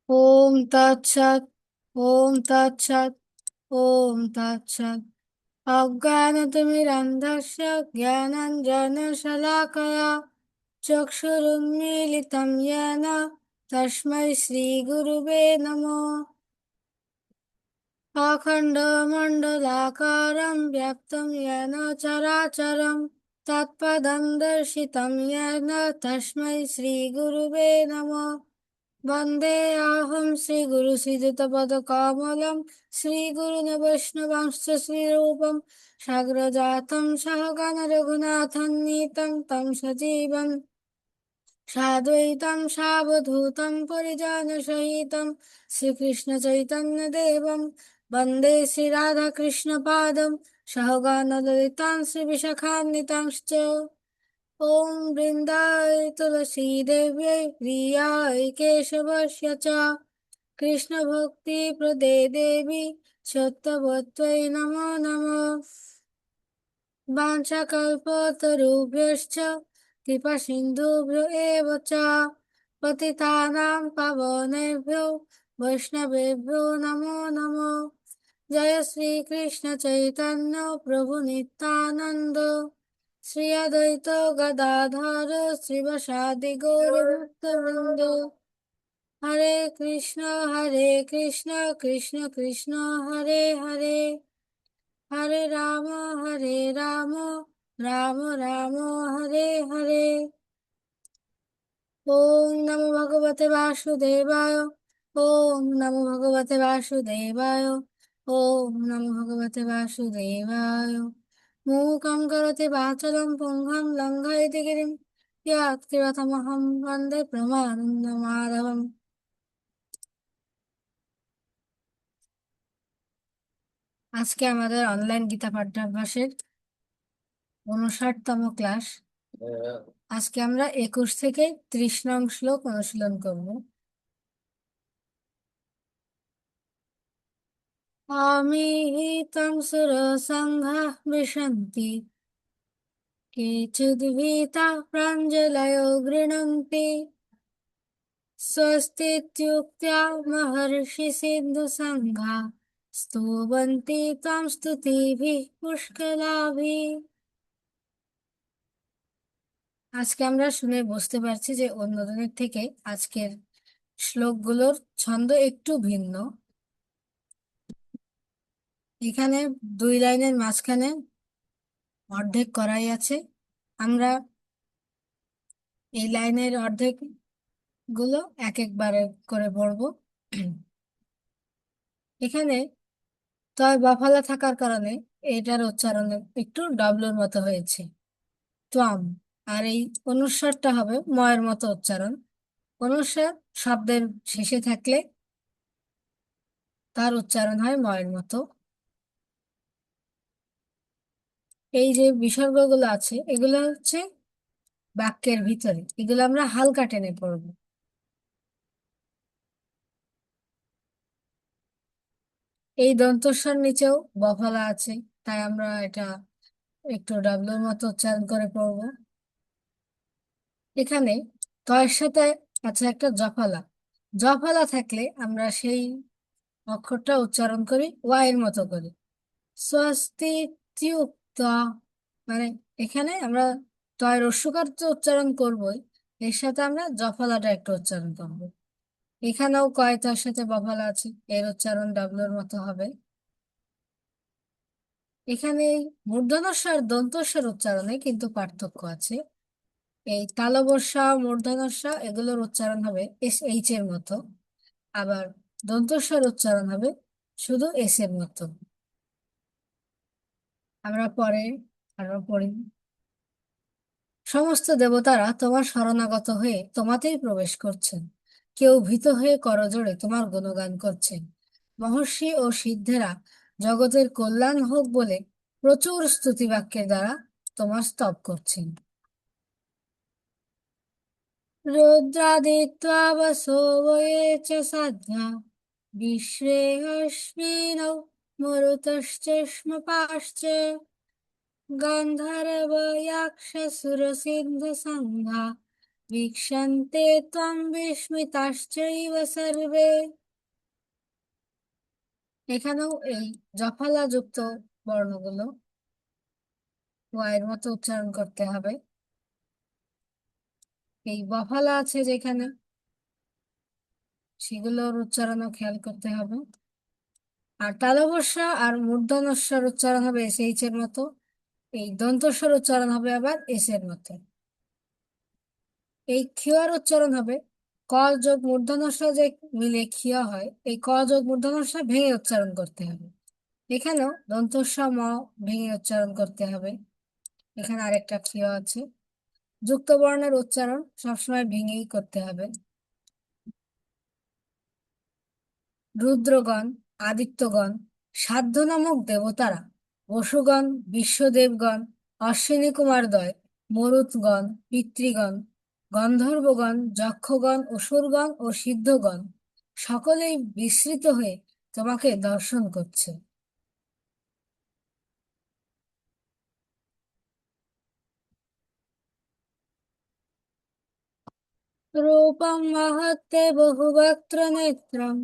ওম তৎসৎ। ওম তৎসৎ। ওম তৎসৎ। অজ্ঞানতিমিরন্ধস্য জ্ঞানাঞ্জনশলাকয়া চক্ষুरुन्मीलितं येन তস্मै শ্রীগুরুবে নমঃ। अखण्डमण्डलाकारं व्याप्तं येन चराचरं तत्पदं दर्शितं येन तस्मै श्रीगुरुवे नमः। वन्देऽहं श्रीगुरुश्रीयुतपदकमलं श्रीगुरून् वैष्णवांश्च श्रीरूपं साग्रजातं सहगण रघुनाथान्वितं तं सजीवम् साद्वैतं सावधूतं परिजनसहितं श्रीकृष्णचैतन्यदेवं वन्दे श्रीराधाकृष्णपादं सहगणललितां श्रीविशाखान्वितांश्च। ॐ वृन्दाय तुलसीदेव्यै प्रियाय केशवस्य च कृष्णभक्तिप्रदे देवी सत्यवत्यै नमो नमः। वाञ्छाकल्पतरुभ्यश्च कृपासिन्धुभ्यो एव च पतितानां पावनेभ्यो वैष्णवेभ्यो नमो नमः। जय श्रीकृष्ण चैतन्य प्रभु नित्यानन्द श्री अद्वैत गदाधर श्रीवासादि गौरभक्तवृन्द। हरे कृष्ण कृष्ण कृष्ण हरे हरे हरे राम राम राम हरे हरे। ओम नमो भगवते वासुदेवाय। ओम नमो भगवते वासुदेवाय। ओम नमो भगवते वासुदेवाय। मूकं करोति वाचालं पुंगं लङ्घयति गिरिं यत्कृतमहं वन्दे प्रमानन्दमाधवम्। আজকে আমাদের অনলাইন গীতা পাঠ্যাভ্যাসের 59তম ক্লাস। আজকে আমরা 21 থেকে 30 নং শ্লোক অনুশীলন করব। अमीहितं सुरसङ्घाः विशन्ति केचिद्भीताः प्राञ्जलयो गृह्णन्ति स्वस्तीत्युक्त्या महर्षिसिद्धसङ्घाः स्तुवन्ति त्वां स्तुतिभिः पुष्कलाभिः। আজকে আমরা শুনে বুঝতে পারছি যে অন্য দিনের থেকে আজকের শ্লোকগুলোর ছন্দ একটু ভিন্ন। এখানে 2 লাইনের মাঝখানে অর্ধেক করাই আছে। আমরা এই লাইনের অর্ধেক গুলো এক একবারে করে পড়বো। এখানে তয় বাফালা থাকার কারণে এটার উচ্চারণ একটু ডাবলুর মতো হয়েছে, ত্বাম। আর এই অনুস্বারটা হবে ময়ের মতো উচ্চারণ। অনুস্বার শব্দের শেষে থাকলে তার উচ্চারণ হয় ময়ের মতো। এই যে বিসর্গগুলো আছে এগুলো হচ্ছে বাক্যের ভিতরে, এগুলো আমরা হালকা টেনে পড়বো। এই দন্তস্বর নিচেও বফলা আছে, তাই আমরা এটা একটু ডাবলুর মতো উচ্চারণ করে পড়বো। এখানে তয়ের সাথে আছে একটা জফলা। জফলা থাকলে আমরা সেই অক্ষরটা উচ্চারণ করি ওয়াইয়ের মতো করে, স্বস্তিত্যুক্ত। মানে এখানে আমরা তয় রস্যকার তো উচ্চারণ করবোই, এর সাথে আমরা জফলাটা একটু উচ্চারণ করবো। এখানেও কয়তার সাথে বফলা আছে, এর উচ্চারণ ডাবলুর মতো হবে। এখানে এই মূর্ধন্য ষ আর দন্ত স্বর উচ্চারণে কিন্তু পার্থক্য আছে। এই তালবস্যা মূর্ধন্যস্য এগুলোর উচ্চারণ হবে এস এইচ এর মতো, আবার দন্তস্বর উচ্চারণ হবে শুধু এস এর মতো। আমরা পরে আরো পড়ি। সমস্ত দেবতারা তোমার শরণাগত হয়ে তোমাতেই প্রবেশ করছেন, কেউ ভীত হয়ে করজোড়ে তোমার গুণগান করছেন। মহর্ষি ও সিদ্ধেরা জগতের কল্যাণ হোক বলে প্রচুর স্তুতি বাক্যের দ্বারা তোমার স্তব করছেন। रुद्रादित्वा वसो वये च साध्या विश्वे अश्विनौ मरुतश्चेष्मपाश्च गन्धर्व यक्षसुरसिद्धसङ्घा వీక్షন্తే ত্వం বিস্মিতাশ্চৈব সর্বে। এখানেও এই জফলা যুক্ত বর্ণগুলো ওয়াইয়ের মতো উচ্চারণ করতে হবে। এই বফলা আছে যেখানে, সেগুলোর উচ্চারণও খেয়াল করতে হবে। আর তালবস্যা আর মূর্ধন্যস্বর উচ্চারণ হবে এস এর মতো, এই দন্তস্বর উচ্চারণ হবে আবার এস এর মতো। এই ক্ষিয়ার উচ্চারণ হবে ক যোগ মূর্ধন্য যে মিলে ক্ষিয়া হয়, এই ক যোগ মূর্ধন্য ভেঙে উচ্চারণ করতে হবে। এখানেও দন্তস্ব ম ভেঙে উচ্চারণ করতে হবে। এখানে আরেকটা ক্ষিয়া আছে। যুক্ত বর্ণের উচ্চারণ সবসময় ভেঙেই করতে হবে। রুদ্রগণ, আদিত্যগণ, সাধ্য নামক দেবতারা, বসুগণ, বিশ্বদেবগণ, অশ্বিনী কুমারদ্বয়, মরুৎগণ, পিতৃগণ, গন্ধর্বগণ, যক্ষগণ, অসুরগণ ও সিদ্ধগণ সকলেই বিস্মৃত হয়ে তোমাকে দর্শন করছে। রূপম মহত্তে বহুবক্ত্র নেত্রম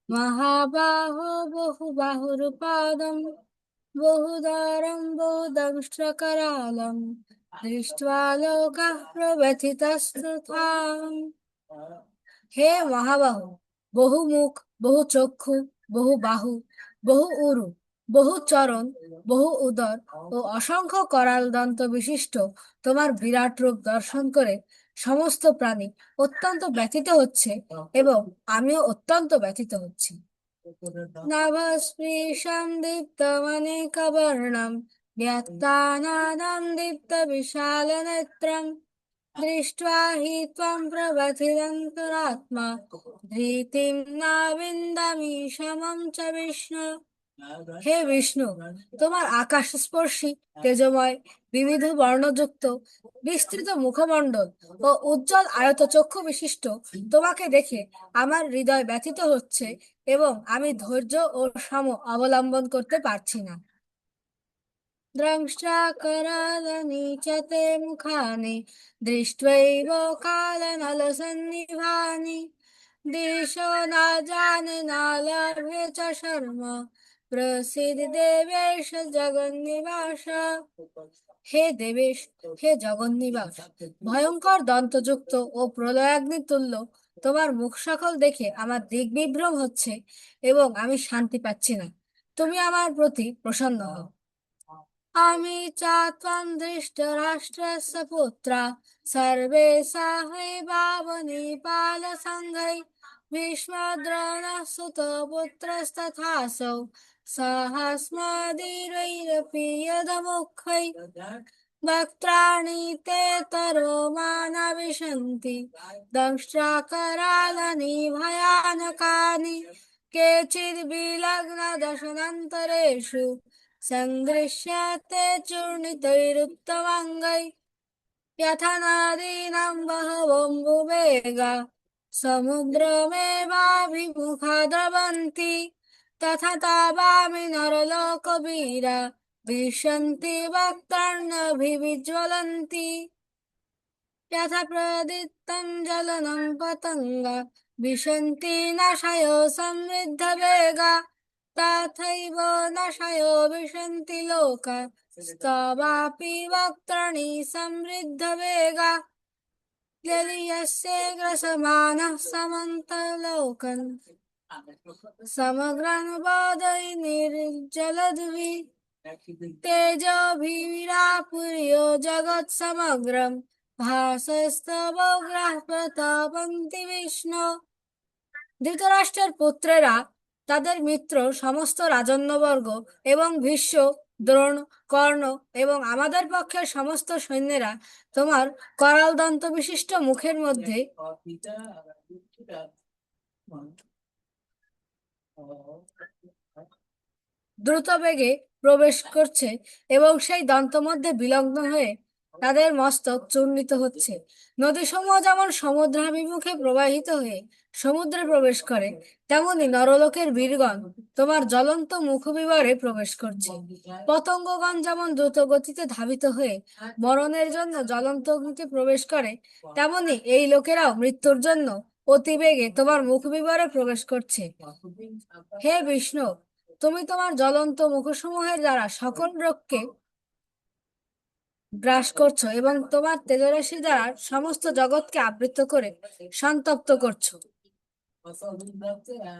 মহাবাহো বহুবাহুরুপাদম বহুদরম বহুদংষ্ট্রকরালম দৃष्ट्वा লোকাঃ প্রব্যথিতস্তথাম। হে মহাবাহু, বহু মুখ, বহু চক্ষু, বহু বাহু, বহু উরু, বহু চরণ, বহু উদর ও অসংখ্য করাল দন্ত বিশিষ্ট তোমার বিরাট রূপ দর্শন করে সমস্ত প্রাণী অত্যন্ত ব্যথিত হচ্ছে এবং আমিও অত্যন্ত ব্যথিত হচ্ছি। নভঃস্পৃশং দীপ্তমনেকবর্ণং ব্যক্তানাদং দীপ্তবিশালনেত্রং दृष्ट्वा हि त्वं प्रबधिरन्तरात्मा ধৃতিং ন বিন্দামি সমম চ বিষ্ণু। হে বিষ্ণু, তোমার আকাশস্পর্শী তেজময় বিবিধ বর্ণযুক্ত বিস্তৃত মুখমণ্ডল ও উজ্জ্বল আয়তচক্ষু বিশিষ্ট তোমাকে দেখে আমার হৃদয় ব্যথিত হচ্ছে এবং আমি ধৈর্য ও সম অবলম্বন করতে পারছি না। দ্রংষ্ট্রাকরালানি চ তে মুখানি দৃष्ट्वैव कालनलसन्निभानि दिशो न जाने न लभे च शर्म প্রসিদ্ধ দেবেশ জগন্নিবাস। হে দেবেশ, হে জগন্নিবাস, ভয়ঙ্কর দন্তযুক্ত ও প্রলয়াগ্নি তুল্য তোমার মুখ সকল দেখে আমার দিগ্বিভ্রম হচ্ছে এবং আমি শান্তি পাচ্ছি না। তুমি আমার প্রতি প্রসন্ন হও। আমি চ ত্বং ধৃষ্টরাষ্ট্রस्य পুত্রা সর্বে সাহৈবাবনিপালসঙ্ঘৈ ভীষ্মদ্রোণः সুতপুত্রস্তথাসौ সহাস্মদীয়ৈरपि यदमुख्यै वक्त्राणि ते तरोमाना विशन्ति दंष्ट्राकरालानि भयानकानि केचिद्विलग्नदशनान्तरेषु सङ्गृह्यते चूर्णितैरुत्तमाङ्गै यथा नदीनां बहवोऽम्बुवेगा समुद्रमेवाभिमुखा द्रवन्ति तथा तवामि नरलोकवीरा विशन्ति वक्त्राण्यभिविज्वलन्ति यथा प्रदीप्तं ज्वलनं पतङ्गा विशन्ति नाशयो समृद्धवेगा तथैव नाशयो विशन्ति लोका स्तवापि वक्त्राणि समृद्धवेगा यस्य ग्रसमानः समन्तलोकन् समग्रान् बाधै निर्जलद्भिः तेजोभिरापुर्यो जगत्समग्रम् ভাসস্তবগ্রাহ প্রতাপন্তি বিষ্ণু। ধৃতরাষ্ট্রের পুত্রেরা, তাদের মিত্র সমস্ত রাজন্যবর্গ এবং ভীষ্ম, দ্রোণ, কর্ণ এবং আমাদের পক্ষের সমস্ত সৈন্যেরা তোমার করাল দন্ত বিশিষ্ট মুখের মধ্যে দ্রুত বেগে প্রবেশ করছে এবং সেই দন্ত মধ্যে বিলগ্ন হয়ে তাদের মস্তক চূর্ণিত হচ্ছে। নদীসমূহ যেমন সমুদ্রাভিমুখে প্রবাহিত হয়ে সমুদ্রে প্রবেশ করে, তেমনি নরলোকের বীরগণ তোমার জ্বলন্ত মুখবিবরে প্রবেশ করছে। পতঙ্গগণ যেমন দ্রুত গতিতে ধাবিত হয়ে মরণের জন্য জ্বলন্ত অগ্নিতে প্রবেশ করে, তেমনি এই লোকেরাও মৃত্যুর জন্য অতিবেগে তোমার মুখবিবরে প্রবেশ করছে। হে বিষ্ণু, তুমি তোমার জ্বলন্ত মুখসমূহের দ্বারা সকল রোগকে গ্রাস করছো এবং তোমার তেজরাশি দ্বারা সমস্ত জগৎকে আবৃত করে সন্তপ্ত করছো।